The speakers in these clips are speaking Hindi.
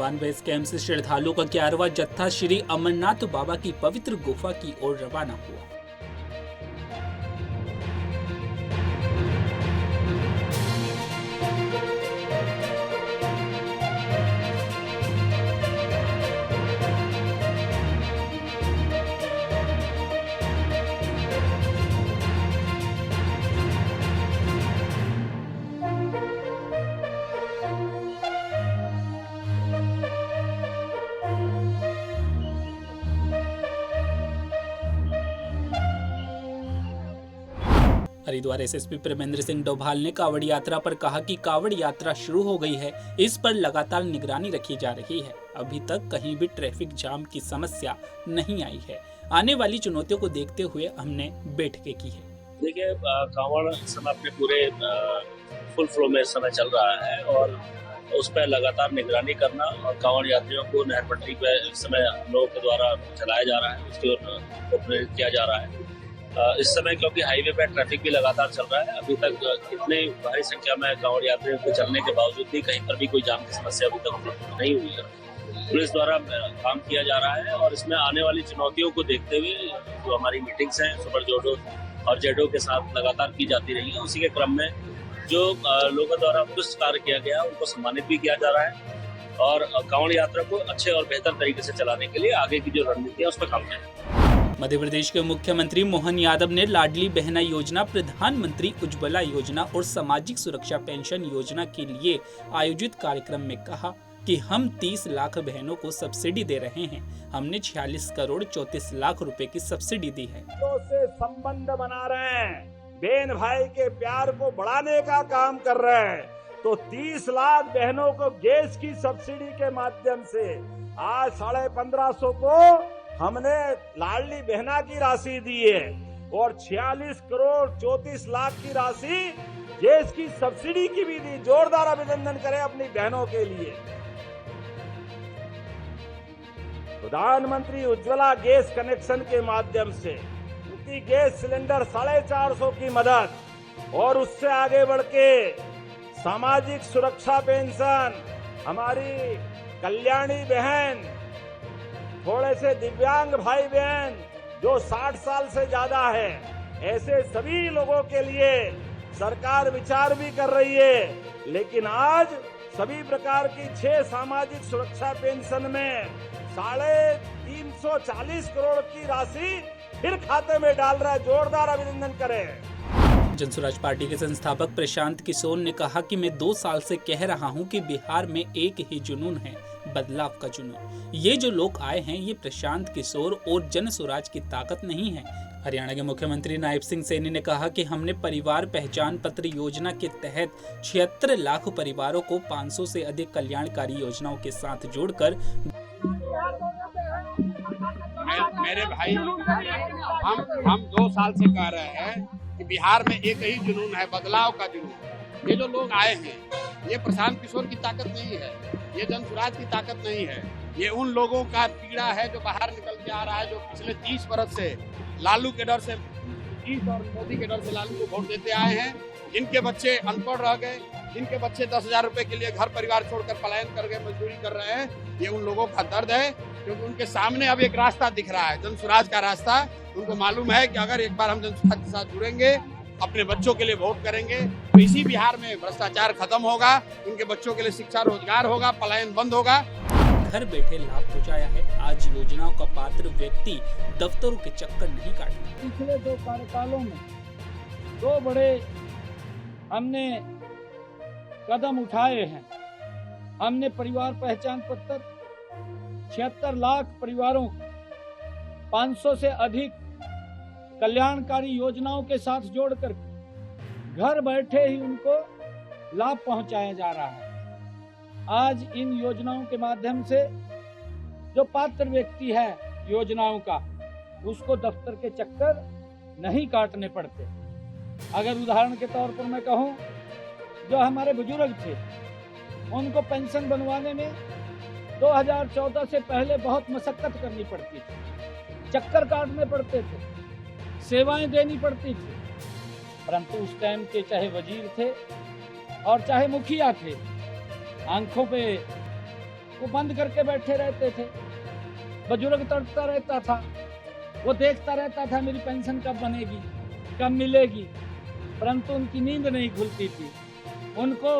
बर्फान बेस कैंप से श्रद्धालुओं का 11वां जत्था श्री अमरनाथ बाबा की पवित्र गुफा की ओर रवाना हुआ। हरिद्वार एसएसपी प्रेमेंद्र सिंह डोभाल ने कावड़ यात्रा पर कहा कि कावड़ यात्रा शुरू हो गई है, इस पर लगातार निगरानी रखी जा रही है। अभी तक कहीं भी ट्रैफिक जाम की समस्या नहीं आई है। आने वाली चुनौतियों को देखते हुए हमने बैठकें की है। देखिए, कावड़ इस समय अपने पूरे फुल फ्लो में इस समय चल रहा है और उस पर लगातार निगरानी करना और कावड़ यात्रियों को नहर पट्टी पर इस समय हम लोगों के द्वारा चलाया जा रहा है, उसकी ओर प्रेरित किया जा रहा है। इस समय क्योंकि हाईवे पे ट्रैफिक भी लगातार चल रहा है, अभी तक इतनी भारी संख्या में कांवड़ यात्रियों के चलने के बावजूद भी कहीं पर भी कोई जाम की समस्या अभी तक नहीं हुई है। पुलिस द्वारा काम किया जा रहा है और इसमें आने वाली चुनौतियों को देखते हुए जो हमारी मीटिंग्स हैं सुपर जोडो और जेडो के साथ लगातार की जाती रही है, उसी के क्रम में जो लोगों द्वारा उत्कृष्ट कार्य किया गया उनको सम्मानित भी किया जा रहा है और कांवड़ यात्रा को अच्छे और बेहतर तरीके से चलाने के लिए आगे की जो रणनीति है उस पर काम किया। मध्य प्रदेश के मुख्यमंत्री मोहन यादव ने लाडली बहना योजना, प्रधानमंत्री उज्ज्वला योजना और सामाजिक सुरक्षा पेंशन योजना के लिए आयोजित कार्यक्रम में कहा कि हम 30 लाख बहनों को सब्सिडी दे रहे हैं। हमने 46 करोड़ 34 लाख रुपए की सब्सिडी दी है। तो से संबंध बना रहे हैं, बहन भाई के प्यार को बढ़ाने का काम कर रहे हैं। तो 30 लाख बहनों को गैस की सब्सिडी के माध्यम से आज 1550 को हमने लाडली बहना की राशि दी है और 46 करोड़ 34 लाख की राशि गैस की सब्सिडी की भी दी। जोरदार अभिनंदन करें अपनी बहनों के लिए। प्रधानमंत्री उज्ज्वला गैस कनेक्शन के माध्यम से प्रति गैस सिलेंडर 450 की मदद और उससे आगे बढ़ के सामाजिक सुरक्षा पेंशन, हमारी कल्याणी बहन, थोड़े से दिव्यांग भाई बहन जो 60 साल से ज्यादा है, ऐसे सभी लोगों के लिए सरकार विचार भी कर रही है। लेकिन आज सभी प्रकार की 6 सामाजिक सुरक्षा पेंशन में 340 करोड़ की राशि फिर खाते में डाल रहा है। जोरदार अभिनंदन करें। जनसुराज पार्टी के संस्थापक प्रशांत किशोर ने कहा कि मैं 2 साल से कह रहा हूं कि बिहार में एक ही जुनून है, बदलाव का जुनून। ये जो लोग आए हैं ये प्रशांत किशोर और जनसुराज की ताकत नहीं है। हरियाणा के मुख्यमंत्री नायब सिंह सैनी ने कहा कि हमने परिवार पहचान पत्र योजना के तहत 76 लाख परिवारों को 500 से अधिक कल्याणकारी योजनाओं के साथ जोड़कर मेरे भाई हम 2 साल से कह रहे हैं कि बिहार में एक ही जुनून है, बदलाव का जुनून। ये जो लोग आए हैं ये प्रशांत किशोर की ताकत नहीं है, ये जनसुराज की ताकत नहीं है, ये उन लोगों का पीड़ा है जो बाहर निकल के आ रहा है, जो पिछले 30 बरस से लालू के डर से, और मोदी के डर से लालू को वोट देते आए हैं। जिनके बच्चे अनपढ़ रह गए, जिनके बच्चे 10,000 रुपए के लिए घर परिवार छोड़कर पलायन करके मजदूरी कर रहे हैं, ये उन लोगों का दर्द है। क्योंकि उनके सामने अब एक रास्ता दिख रहा है, जनसुराज का रास्ता। उनको मालूम है कि अगर एक बार हम जनसुराज के साथ जुड़ेंगे, अपने बच्चों के लिए वोट करेंगे, तो इसी बिहार में भ्रष्टाचार खत्म होगा, उनके बच्चों के लिए शिक्षा रोजगार होगा, पलायन बंद होगा। घर बैठे लाभ पहुंचाया है। आज योजनाओं का पात्र व्यक्ति दफ्तरों के चक्कर नहीं काटता। पिछले 2 कार्यकालों में 2 बड़े हमने कदम उठाए हैं। हमने परिवार पहचान पत्र 76 लाख परिवारों 500 से अधिक कल्याणकारी योजनाओं के साथ जोड़कर घर बैठे ही उनको लाभ पहुंचाया जा रहा है। आज इन योजनाओं के माध्यम से जो पात्र व्यक्ति है योजनाओं का, उसको दफ्तर के चक्कर नहीं काटने पड़ते। अगर उदाहरण के तौर पर मैं कहूं, जो हमारे बुजुर्ग थे उनको पेंशन बनवाने में 2014 से पहले बहुत मशक्कत करनी पड़ती थी, चक्कर काटने पड़ते थे, सेवाएं देनी पड़ती थी। परंतु उस टाइम के चाहे वजीर थे और चाहे मुखिया थे, आंखों पे वो बंद करके बैठे रहते थे। बुजुर्ग तड़पता रहता था, वो देखता रहता था मेरी पेंशन कब बनेगी, कब मिलेगी, परंतु उनकी नींद नहीं खुलती थी। उनको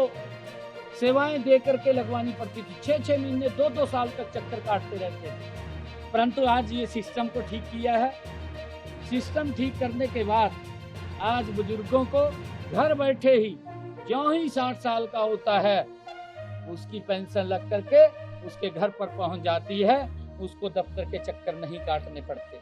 सेवाएं दे करके लगवानी पड़ती थी। 6-6 महीने 2-2 साल तक चक्कर काटते रहते थे। परंतु आज ये सिस्टम को ठीक किया है। सिस्टम ठीक करने के बाद आज बुजुर्गों को घर बैठे ही ज्यों ही 60 साल का होता है उसकी पेंशन लग करके उसके घर पर पहुंच जाती है। उसको दफ्तर के चक्कर नहीं काटने पड़ते।